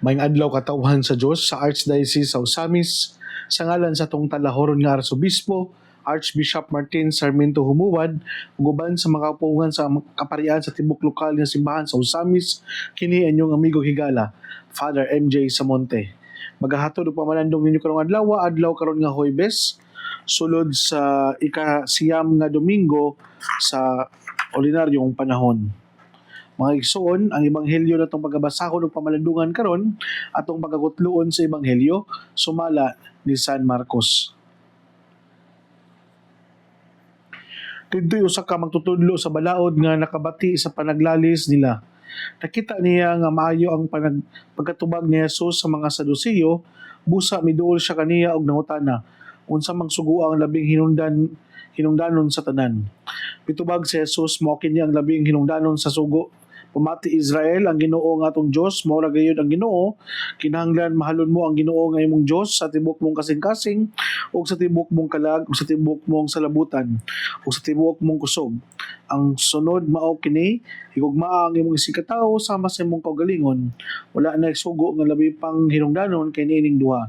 Maayong adlaw katawhan sa Dios sa Archdiocese sa Osamis sa ngalan sa tong talahoron nga Arsobispo Archbishop Martin Sarmiento Humuad ug uban sa mga kaupungan sa kaparian sa tibok lokal nga simbahan sa Osamis kini inyong amigo higala Father MJ Samonte. Magahatod og pamalandong ninyo karong adlaw karon nga Huwebes sulod sa ikasiyam nga Domingo sa ordinaryong panahon. Mga igsoon, ang ebanghelyo natong pagabasahon ug pamalandungan karon atong pagakutloon sa ebanghelyo sumala ni San Marcos. Dito'y usa ka magtutudlo sa balaod nga nakabati sa panaglalis nila. Nakita niya nga maayo ang pagkatubag ni Jesus sa mga Saduseyo, busa miduol siya kaniya og nangutana, unsa mang sugo ang labing hinungdanon sa tanan. Pitubag si Jesus mao kini ang labing hinungdanon sa sugo. Pamati Israel, ang Ginoo nga atong Dios, mao ra gayud ang Ginoo. Kinahanglan mahalon mo ang Ginoo nga imong Dios sa tibok mong kasing-kasing ug sa tibok mong kalag ug sa tibok mong salabutan ug sa tibok mong kusog. Ang sunod mao kini, higugmaa ang imong isikatawo sama sa imong kaugalingon. Wala na sugo nga labi pang hinungdanon kay niining duha.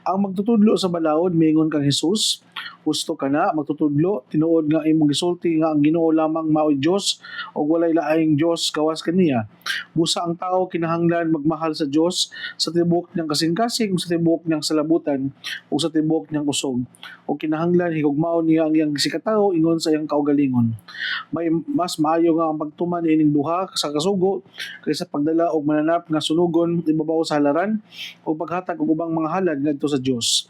Ang magtutudlo sa balaod miingon kang Jesus, husto ka na magtutudlo tinuod nga imong gisulti nga ang Ginoo lamang mao'y Dios ug walay laing Dios kawas kaniya. Busa ang tao kinahanglan magmahal sa Dios sa tibok niyang kasing-kasing ug sa tibok niyang salabutan ug sa tibok niyang kusog. O kinahanglan higugmaon niya ang iyang gisikatawo ingon sa iyang kaugalingon. May mas maayo nga ang pagtuman ining duha sa kasugo kaysa pagdala og mananap nga sunugon ibabaw sa halaran o paghatag og ubang mga halad ngadto sa Dios.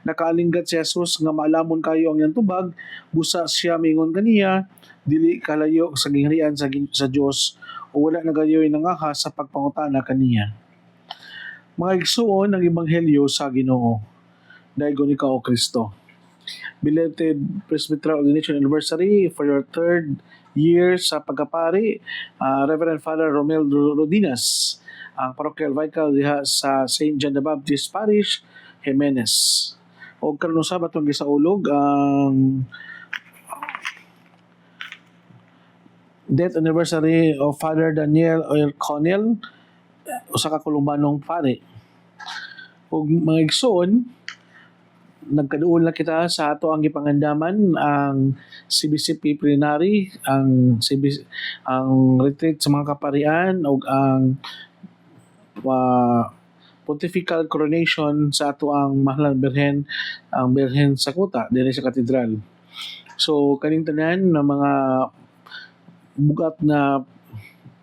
Nakaalinggat si Jesus nga maalamon kayo ang iyang tubag, busa siya mingon kaniya, dili kalayo sa gingharian sa Dios o wala na gayoy nangahas sa pagpangutana kaniya. Mga igsuon ang ebanghelyo sa Ginoo. Daigon ikaw o Kristo. Belated Presbyteral Ordination Anniversary for your 3rd year sa pagkapari, Reverend Father Romel Rodinas, ang parochial vicar diha sa St. John the Baptist Parish, Jimenez. O karon usab atong gisaulog ang death anniversary of Father Daniel O'Connell, usa ka Columbanong pari. Ug mga igsoon, nagkaduol na kita sa ato ang gipangandaman ang CBCP plenary, ang retreat sa mga kaparian ug ang pontifical coronation sa ato ang mahal Birhen, ang Birhen sa Kuta dinhi sa katedral. So kaning tanan na mga bugat na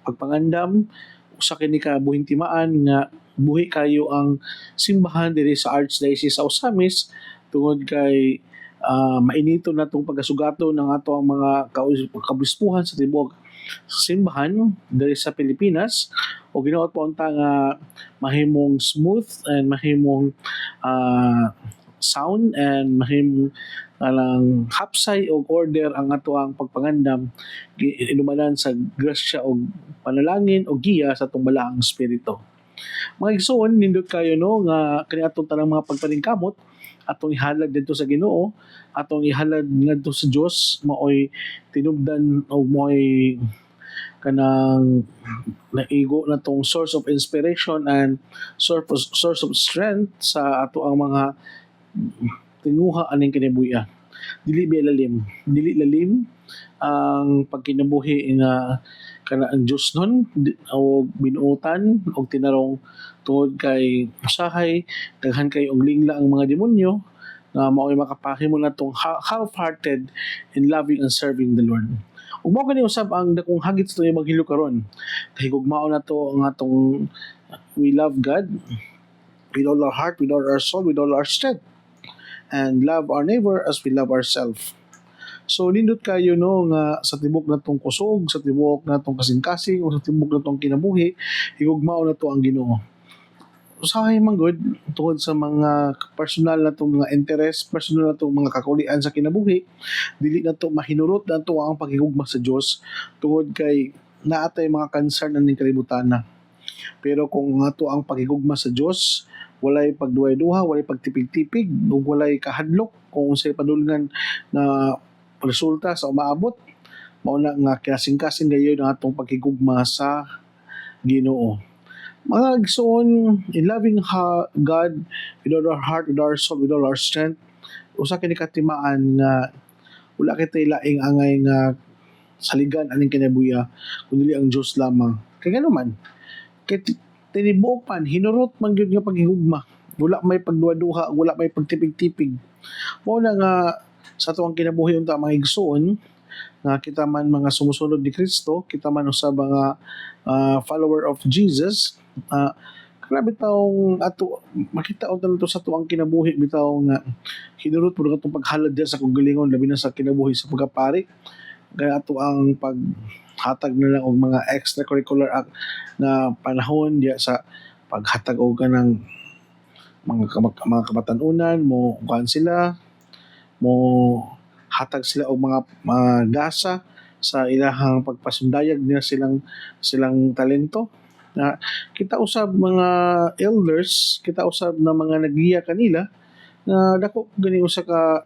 pagpangandam usa kini ka buhing timaan nga buhi kayo ang simbahan diri sa Archdiocese sa Osamis tungod kay mainito na itong pagasugato ng ato ang mga kabispuhan sa tibok sa simbahan diri sa Pilipinas o ginaot pa unta nga mahimong smooth and mahimong sound and mahimong alang hapsay og order ang ato ang pagpangandam inumanan sa grasya og panalangin o giya sa atong balaang espiritu. Mga igsoon, nindot kayo no nga kani atong tanang mga pagpaningkamot atong ihalad dito sa Ginoo, atong ihalad ngadto sa Dios, maoy tinubdan o maoy kanang naigo na tong source of inspiration and source of strength sa ato ang mga tinguha aning kinabuhi. Dili lalim ang pagkinabuhi nga kana ang Dios nun o binuotan o tinarong tungod kay usahay daghan kay og lingla ang mga demonyo nga mao'y makapahimo na tong half-hearted in loving and serving the Lord. Ug mao kani usab ang dakong hagit sa ebanghelyo karon. Higugmao na to ang atong we love God with all our heart, with all our soul, with all our strength, and love our neighbor as we love ourselves. So nindot kayo no nga sa tibok natong kusog, sa tibok natong kasing-kasing o sa tibok natong kinabuhi, higugmao na to ang Ginoo. Usahay man good tungod sa mga personal natong mga interest, personal natong mga kakulian sa kinabuhi, dili na to mahinurot na to ang paghigugma sa Dios tungod kay naatay mga concern aning kalibutan na. Pero kung ato ang paghigugma sa Dios, walay pagduhay-duha, walay pagtipig-tipig, ug walay kahadlok kung unsay padulngan na resulta sa umaabot, mao na nga kasing-kasing gayon ang atong paghigugma sa Ginoo. Mga igsoon, in loving God with all our heart, with our soul, with all our strength, usa kini katimaan nga wala kitay laing angay nga saligan aning kinabuya kundi ang Dios lamang. Kay ngano man, kay tinibuok man hinurot man gyud nga paghigugma. Wala may pagduha-duha, wala may pagtipig-tipig. Mao na nga sa tuwang kinabuhi unta mga igsoon nga kita man mga sumusunod ni Kristo, kita man sa mga follower of Jesus, grabe taong ato makita og to sa tuwang kinabuhi bitaw nga hinurot pud katong paghalad diya sa kagalingon labi na sa kinabuhi sa pagkapari kaya ato ang paghatag na lang og mga extracurricular na panahon diya sa paghatag og kanang mga kabatanunan mo kuan sila mo hatag sila og mga gasa sa ilahang pagpasundayag nila silang talento na kita usab mga elders, kita usab na mga nagiya kanila na dako gani usa ka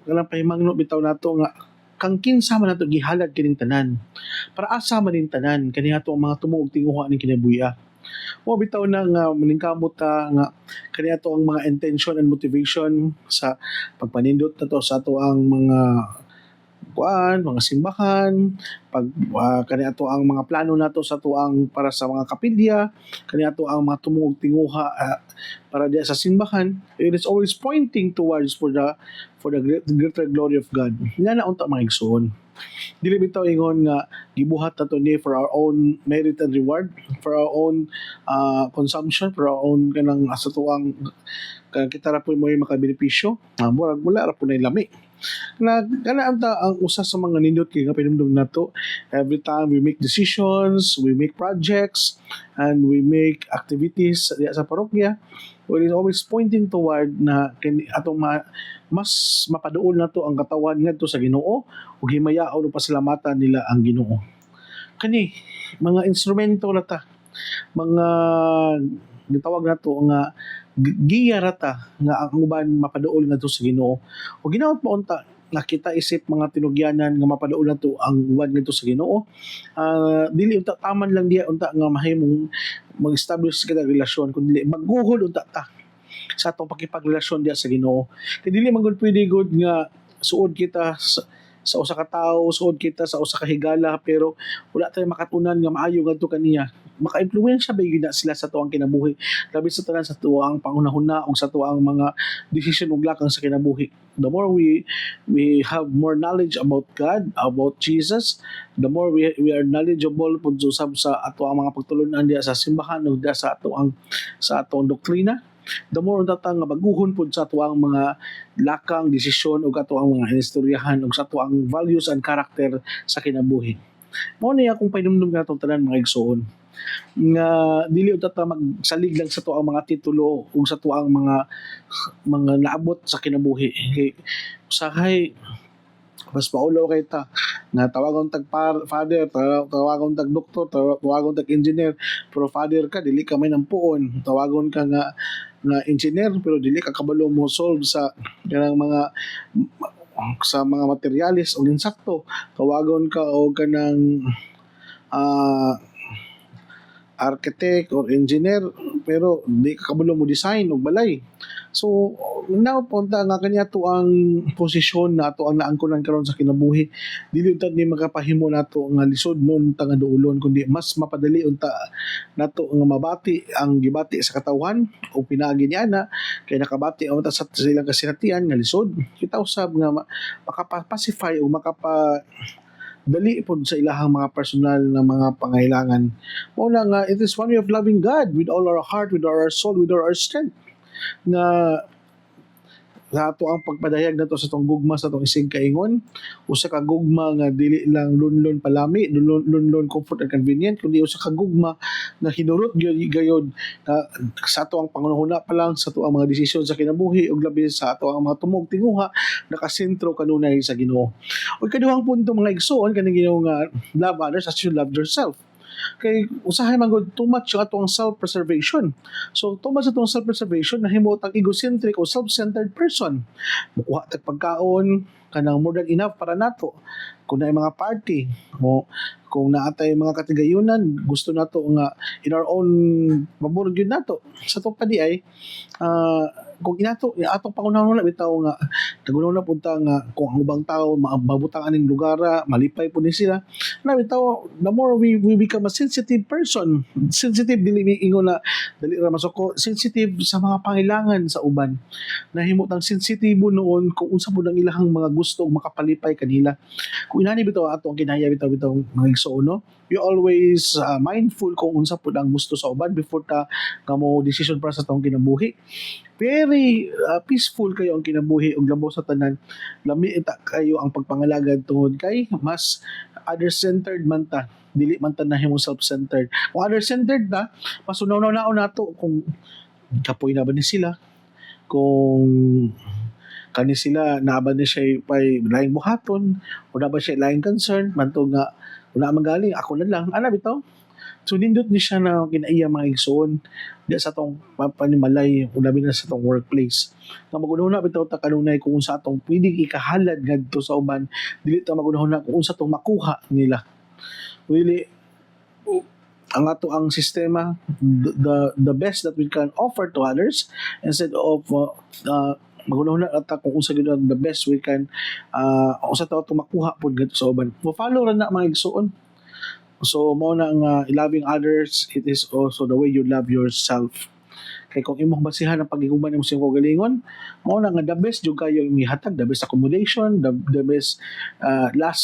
kanang pahimangno bitaw nato nga kang kinsa man nato gihalad kining tanan para asa man ning tanan kani ato ang mga tumuog tinguha ning kinabuya o bitaw na nga maningkamot ta nga kani ato ang mga intention and motivation sa pagpanindot nato sa ato ang mga mga simbahan, kani ato ang mga plano nato sa tuang para sa mga kapilya, kani ato ang mga tumuog tinguha para diya sa simbahan. It is always pointing towards for the greater glory of God. Nga na unta mga igsoon. Dili bitaw ingon nga gibuhat nato ni for our own merit and reward, for our own consumption, for our own kanang sa tuang kita ra po mo makabenepisyo. Murag wala ra po na lami na kana ang usa sa mga nindot kay nga pinumdum nato every time we make decisions, we make projects, and we make activities sa parokya, well, it's always pointing toward na atong mas mapaduol nato ang katawan ngadto sa Ginoo ug himayaon ug pasalamatan nila ang Ginoo. Kani mga instrumento na ta, mga gitawag nato nga giya rata nga ang uban mapaduol ngadto sa Ginoo. O ginaot pa unta nga kita isip mga tinugyanan nga mapaduol nato ang uban ngadto sa Ginoo. Dili unta taman lang diya unta nga mahimong mag-establish kita relasyon kundi magguhol unta ta sa atong pakipagrelasyon diya sa Ginoo. Kay dili man gud pwede gud nga suod kita sa usa ka tawo, suod kita sa usa ka higala pero wala tayo makatunan nga maayo ngadto kaniya. Maka-impluwensya ba yun na sila sa tuwang kinabuhi labi sa tanan sa tuwang pangunahuna o sa tuwang mga decision ug lakang sa kinabuhi. The more we have more knowledge about God, about Jesus, the more we are knowledgeable pud usab sa ato ang mga pagtulunan diya sa simbahan ug diya sa atong doktrina, the more tatang nga baguhon pud sa ato ang mga lakang desisyon ug ato ang mga istoryahan ug sa ato ang values and character sa kinabuhi. Mao ni akong painumdum nga atong tanan mga igsoon nga dili unta ta magsalig lang sa tuang mga titulo ug sa tuang mga naabot sa kinabuhi. Kay usahay mas paulo kay ta na tawagon tag father, tawagon tag doktor, tawagon tag engineer, pero father ka dili ka may nampuon, tawagon ka nga engineer pero dili ka kabalo mo solve sa kanang mga materialis o insakto, tawagon ka o kanang uh, architect or engineer pero di ka kabalo mo design o balay. So now punta nga kanya to ang posisyon na to ang naangkonan karon sa kinabuhi, dili unta ni makapahimo nato nga lisod nun ta nga duolon kundi mas mapadali unta nato nga mabati ang gibati sa katawan o pinaagi niya na kay nakabati unta sa silang kasinatian nga lisod kita usab nga makapacify o dali po sa ilahang mga personal na mga pangailangan. Mao na nga, it is one way of loving God with all our heart, with all our soul, with all our strength. Na sa ato ang pagpadayag nato sa tong gugma sa tong isig kaingon, usa ka gugma nga dili lang lunlon palami, lunlon comfort and convenient, kundi usa ka gugma na hinurot gayud sa ato ang pangunahuna pa lang sa ato ang mga desisyon sa kinabuhi ug labi sa ato ang mga tumog tinguha nakasentro kanunay sa Ginoo. Ug kaduhang punto mga igsoon kaning Ginoo nga love others as you love yourself. Kay usahay man gud too much yung atong self-preservation. So too much atong self-preservation nahimo tag egocentric o self-centered person. Mukuha tag pagkaon kanang more than enough para nato. kung na mga party o kung naatay mga katigayunan gusto nato nga in our own pabor gyud nato sa to pa di ay kung inato atong pangunahon na bitaw nga nagunahon na punta nga kung ang ubang tao mabutang aning lugara malipay po ni sila na bitaw the more we become a sensitive person sensitive dili mi ingon na dali ra masuko sensitive sa mga pangailangan sa uban nahimutang sensitibo noon kung unsa pud ang ilahang mga gusto ug makapalipay kanila kung inani bitaw ato ang kinaya bitaw mga igsoon no you always mindful kung unsa pud ang gusto sa uban before ta kamo decision para sa tong kinabuhi very peaceful kayo ang kinabuhi ug labaw sa tanan lami ita kayo ang pagpangalagad tungod kay mas other-centered man ta dili man ta nahimo self-centered kung other-centered ta mas unaw-unaw nato kung kapoy na ba ni sila kung kani sila na ba ni siya pay laing buhaton o na ba siya laing concern manto nga wala magaling ako na lang ana bitaw so nindot ni siya na kinaiya mga igsoon di sa tong panimalay o labi na sa tong workplace nga magunahon bitaw ta kanunay kung unsa atong pwedeng ikahalad ngadto sa uban dili ta magunahon na kung unsa tong makuha nila really ang ato ang sistema the best that we can offer to others instead of magunahon na ata kung unsa gyud ang the best we can unsa ta to makuha pud gadto sa uban mo follow ra na mga igsoon so mo na nga loving others it is also the way you love yourself kay kung imong basihan ang pagigugma nimo sa imong kagalingon mao na nga the best jud kayo mihatag the best accommodation the best last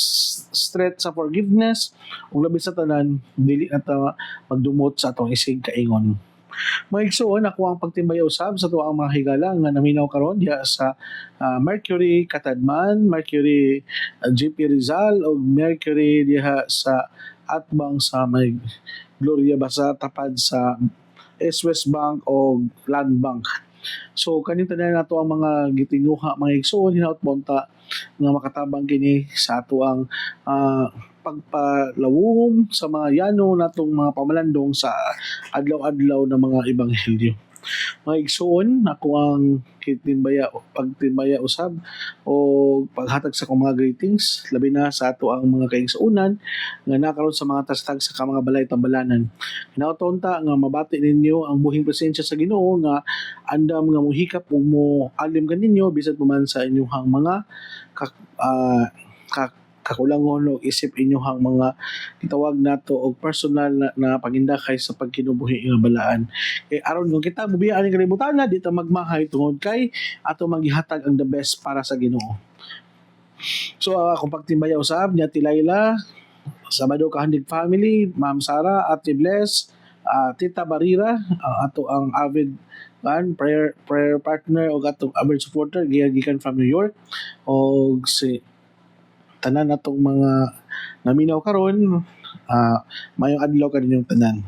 stretch sa forgiveness ug labi sa tanan dili na ta magdumot sa atong isig kaingon mga igsoon ako ang pagtimbaya usab sa tuwa ang mga higala nga naminaw karon diha sa Mercury Katadman, Mercury GP Rizal o Mercury diha sa Atbang sa may Gloria Basa tapad sa S-West Bank o Land Bank. So kanin tanan nato ang mga gitinguha mga igsoon hinaut bonta nga makatabang kini sa ato ang pagpalawom sa mga yano natong mga pamalandong sa adlaw-adlaw na mga ebanghelyo. Mga igsoon, ako ang pagtimbaya usab o paghatag sa kong mga greetings labi na sa ato ang mga kaigsuonan nga nakaroon sa mga tastag sa mga balay tambalanan. Hinauton ta nga mabati ninyo ang buhing presensya sa Ginoo nga andam nga mohikap ug mo alim kaninyo bisan pa man sa inyong mga kakulangon o isip inyong mga gitawag nato og personal na pagindakay sa pagkinubuhi nga balaan. Kay aron kung kita mubiyaan ang kalibutan na di ta magmahay tungod kay ato maghihatag ang the best para sa Ginoo. So akong pagtimbaya usab niya ti Laila, Sabado Kahandig family, Ma'am Sara, Ate Bless, Tita Barira, ato ang avid prayer partner o atong avid supporter gikan from New York og si tanan natong mga naminaw karon mayong adlaw kaninyong tanan.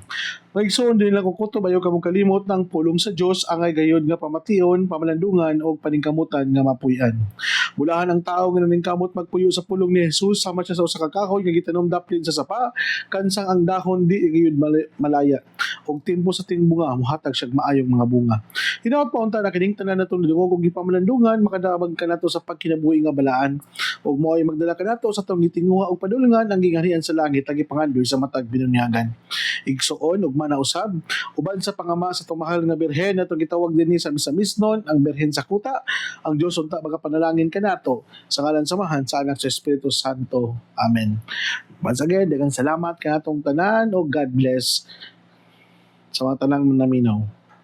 Nagsuon din lang kukuto bayo kamong kalimot ng pulong sa Dios angay gayod nga pamation, pamalandungan o paningkamutan nga mapuy-an. Bulahan ang tao nga naningkamot magpuyo sa pulong ni Jesus sama siya sa usa ka kahoy nga gitanom daplin sa sapa kansang ang dahon di gayud malaya og timpo sa tingbunga mohatag siya maayong mga bunga. Hinaot pa unta na kining tanan natong dungog og gipamalandungan makadabag kanato sa pagkinabuhi nga balaan ug moay magdala kanato sa tong gitinguha og padulungan ang gingharian sa langit agi pangandoy sa matag binunyagan. Igsuon ug manausab uban sa pangama sa tumahal nga birhen natong gitawag dinhi sa misnon ang birhen sa kuta ang Dios unta magapanalangin kanato sa ngalan samahan sa anak sa Espiritu Santo. Amen. Once again, daghang salamat kanatong tanan o God bless sa mga tanang naminaw.